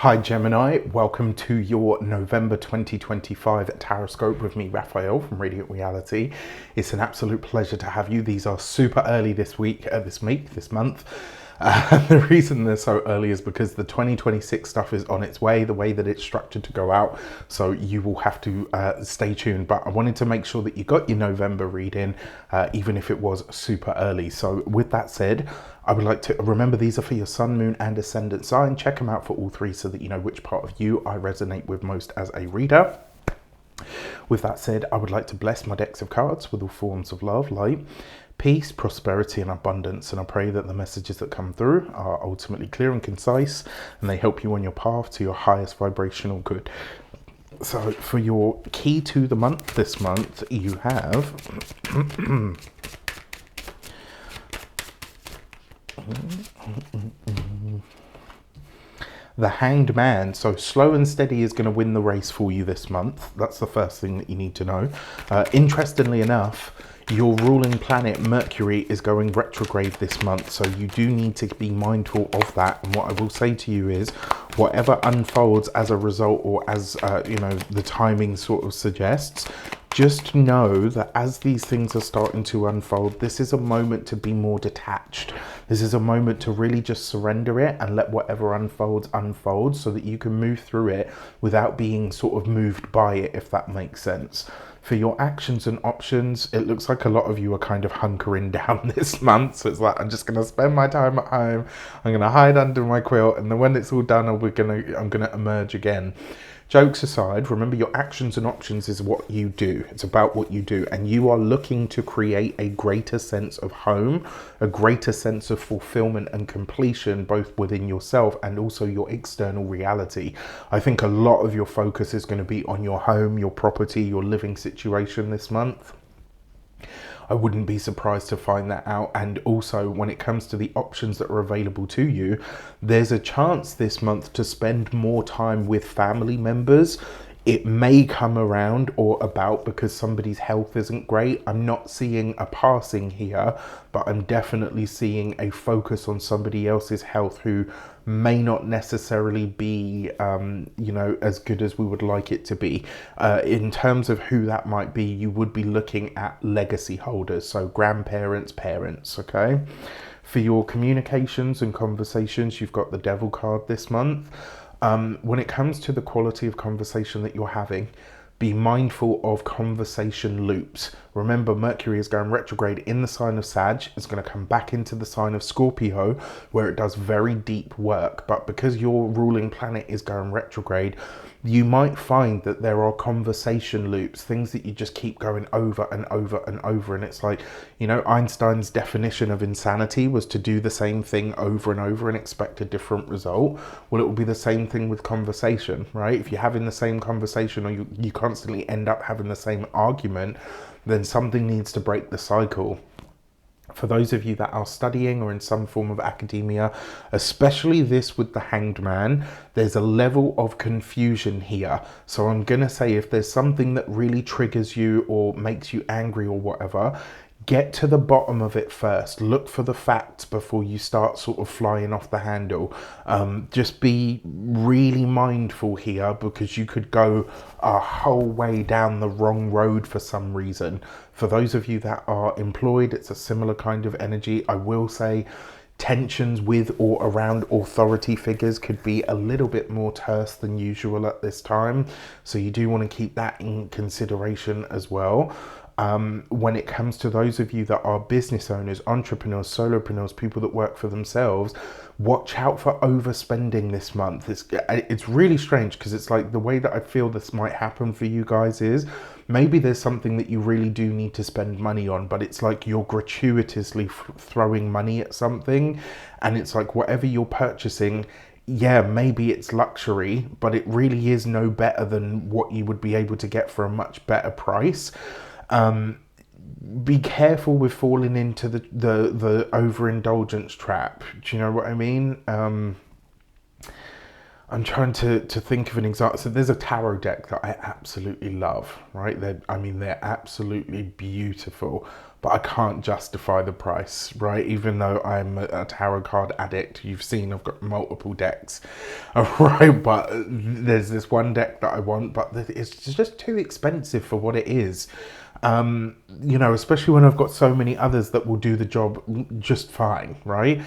Hi Gemini, welcome to your November 2025 Taroscope with me, Raphael from Reydiant Reality. It's an absolute pleasure to have you. These are super early this month. The reason they're so early is because the 2026 stuff is on its way, the way that it's structured to go out. So you will have to stay tuned. But I wanted to make sure that you got your November reading, even if it was super early. So with that said, I would like to remember these are for your sun, moon and ascendant sign. Check them out for all three so that you know which part of you I resonate with most as a reader. With that said, I would like to bless my decks of cards with all forms of love, light, peace, prosperity and abundance. And I pray that the messages that come through are ultimately clear and concise and they help you on your path to your highest vibrational good. So for your key to the month this month, you have the Hanged Man. So slow and steady is going to win the race for you this month. That's the first thing that you need to know. Interestingly enough, your ruling planet Mercury is going retrograde this month, so you do need to be mindful of that. And what I will say to you is whatever unfolds as a result, or as the timing sort of suggests, just know that as these things are starting to unfold, this is a moment to be more detached. This is a moment to really just surrender it and let whatever unfolds unfold, so that you can move through it without being sort of moved by it, if that makes sense. For your actions and options, it looks like a lot of you are kind of hunkering down this month. So it's like, I'm just going to spend my time at home. I'm going to hide under my quilt. And then when it's all done, I'm going to emerge again. Jokes aside, remember your actions and options is what you do. It's about what you do. And you are looking to create a greater sense of home, a greater sense of fulfillment and completion, both within yourself and also your external reality. I think a lot of your focus is going to be on your home, your property, your living situation this month. I wouldn't be surprised to find that out. And also when it comes to the options that are available to you, there's a chance this month to spend more time with family members. It may come around or about because somebody's health isn't great. I'm not seeing a passing here, but I'm definitely seeing a focus on somebody else's health who may not necessarily be, as good as we would like it to be. In terms of who that might be, you would be looking at legacy holders, so grandparents, parents, okay? For your communications and conversations, you've got the Devil card this month. When it comes to the quality of conversation that you're having, be mindful of conversation loops. Remember, Mercury is going retrograde in the sign of Sag. It's going to come back into the sign of Scorpio, where it does very deep work. But because your ruling planet is going retrograde, you might find that there are conversation loops, things that you just keep going over and over and over. And it's like, Einstein's definition of insanity was to do the same thing over and over and expect a different result. Well, it will be the same thing with conversation, right? If you're having the same conversation, or you constantly end up having the same argument, then something needs to break the cycle. For those of you that are studying or in some form of academia, especially this with the Hanged Man, there's a level of confusion here. So I'm going to say, if there's something that really triggers you or makes you angry or whatever, get to the bottom of it first. Look for the facts before you start sort of flying off the handle. Just be really mindful here, because you could go a whole way down the wrong road for some reason. For those of you that are employed, it's a similar kind of energy. I will say tensions with or around authority figures could be a little bit more terse than usual at this time. So you do want to keep that in consideration as well. When it comes to those of you that are business owners, entrepreneurs, solopreneurs, people that work for themselves, watch out for overspending this month. It's really strange, because it's like the way that I feel this might happen for you guys is maybe there's something that you really do need to spend money on, but it's like you're gratuitously throwing money at something, and it's like whatever you're purchasing, yeah, maybe it's luxury, but it really is no better than what you would be able to get for a much better price. Be careful with falling into the overindulgence trap. Do you know what I mean? I'm trying to think of an example. So there's a tarot deck that I absolutely love, right? They're absolutely beautiful, but I can't justify the price, right? Even though I'm a tarot card addict, you've seen I've got multiple decks, right? But there's this one deck that I want, but it's just too expensive for what it is. You know, especially when I've got so many others that will do the job just fine, right?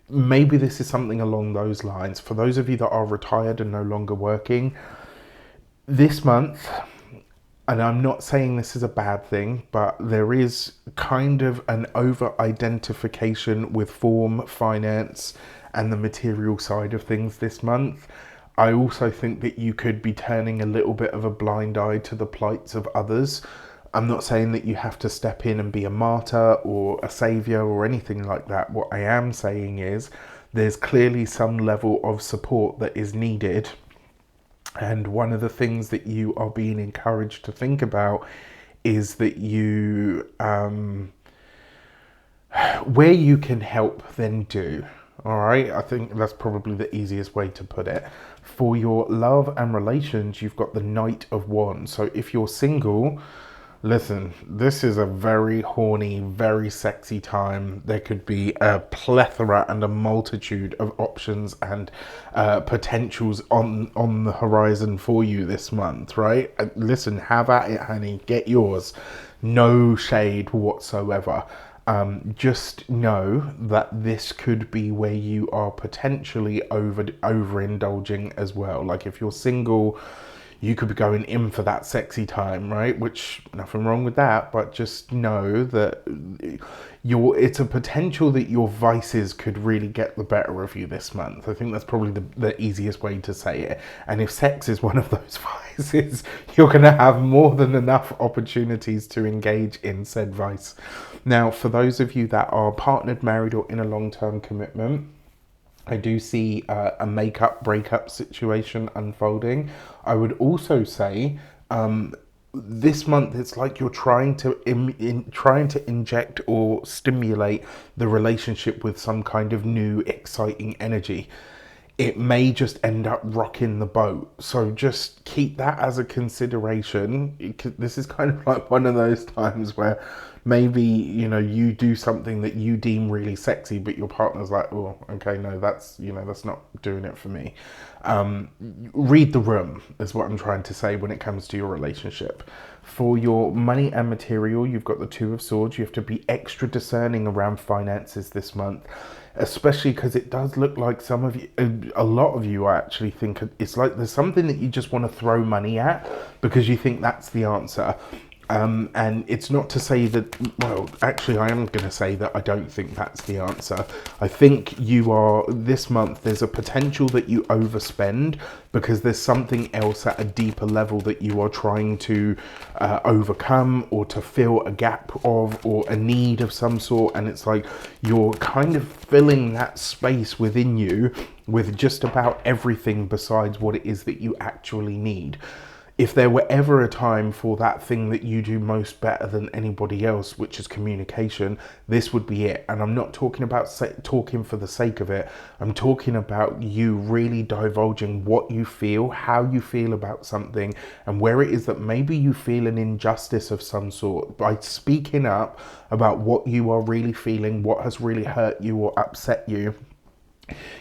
Maybe this is something along those lines. For those of you that are retired and no longer working, this month, and I'm not saying this is a bad thing, but there is kind of an over-identification with form, finance, and the material side of things this month. I also think that you could be turning a little bit of a blind eye to the plights of others. I'm not saying that you have to step in and be a martyr or a savior or anything like that. What I am saying is there's clearly some level of support that is needed. And one of the things that you are being encouraged to think about is that you, where you can help, then do. All right, I think that's probably the easiest way to put it. For your love and relations, you've got the Knight of Wands. So if you're single, listen, this is a very horny, very sexy time. There could be a plethora and a multitude of options and potentials on the horizon for you this month, right? Listen, have at it, honey. Get yours. No shade whatsoever. Just know that this could be where you are potentially overindulging as well. Like if you're single, you could be going in for that sexy time, right? Which, nothing wrong with that, but just know that it's a potential that your vices could really get the better of you this month. I think that's probably the easiest way to say it. And if sex is one of those vices, you're going to have more than enough opportunities to engage in said vice. Now, for those of you that are partnered, married, or in a long-term commitment, I do see a breakup situation unfolding. I would also say this month it's like you're trying to inject or stimulate the relationship with some kind of new exciting energy. It may just end up rocking the boat. So just keep that as a consideration. This is kind of like one of those times where maybe, you know, you do something that you deem really sexy, but your partner's like, oh, okay, no, that's not doing it for me. Read the room is what I'm trying to say when it comes to your relationship. For your money and material, you've got the Two of Swords. You have to be extra discerning around finances this month, especially because it does look like some of you, a lot of you, I actually think it's like there's something that you just want to throw money at because you think that's the answer. And it's not to say that, well, actually I am going to say that I don't think that's the answer. I think this month, there's a potential that you overspend because there's something else at a deeper level that you are trying to overcome or to fill a gap of or a need of some sort. And it's like you're kind of filling that space within you with just about everything besides what it is that you actually need. If there were ever a time for that thing that you do most better than anybody else, which is communication, this would be it. And I'm not talking about talking for the sake of it. I'm talking about you really divulging what you feel, how you feel about something, and where it is that maybe you feel an injustice of some sort. By speaking up about what you are really feeling, what has really hurt you or upset you,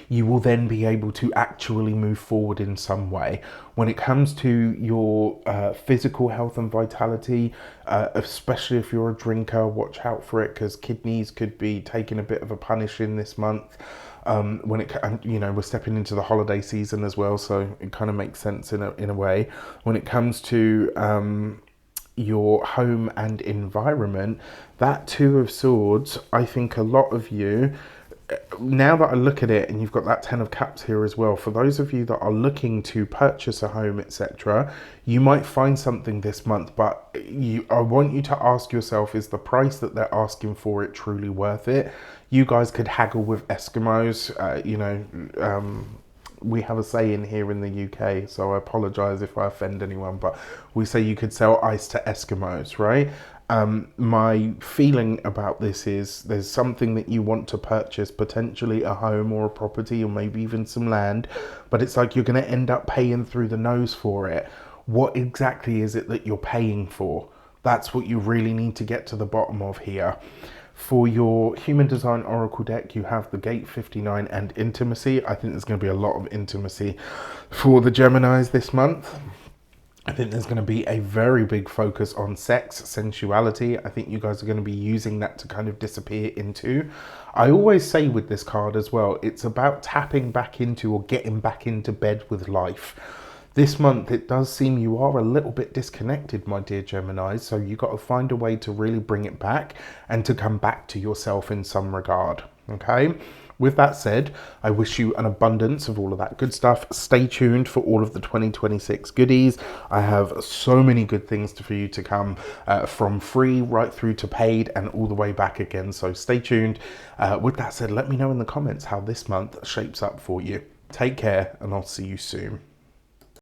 you will then be able to actually move forward in some way. When it comes to your physical health and vitality, especially if you're a drinker, watch out for it because kidneys could be taking a bit of a punishing this month. We're stepping into the holiday season as well, so it kind of makes sense in a way. When it comes to your home and environment, that Two of Swords, I think a lot of you, now that I look at it, and you've got that Ten of Cups here as well, for those of you that are looking to purchase a home, etc., you might find something this month, but I want you to ask yourself, is the price that they're asking for it truly worth it? You guys could haggle with Eskimos, we have a saying here in the UK, so I apologise if I offend anyone, but we say you could sell ice to Eskimos, right? My feeling about this is there's something that you want to purchase, potentially a home or a property or maybe even some land, but it's like you're going to end up paying through the nose for it. What exactly is it that you're paying for? That's what you really need to get to the bottom of here. For your Human Design Oracle deck, you have the Gate 59 and Intimacy. I think there's going to be a lot of intimacy for the Geminis this month. I think there's going to be a very big focus on sex, sensuality. I think you guys are going to be using that to kind of disappear into. I always say with this card as well, it's about tapping back into or getting back into bed with life. This month, it does seem you are a little bit disconnected, my dear Geminis, so you got to find a way to really bring it back and to come back to yourself in some regard, okay? With that said, I wish you an abundance of all of that good stuff. Stay tuned for all of the 2026 goodies. I have so many good things for you to come, from free right through to paid and all the way back again. So stay tuned. With that said, let me know in the comments how this month shapes up for you. Take care and I'll see you soon.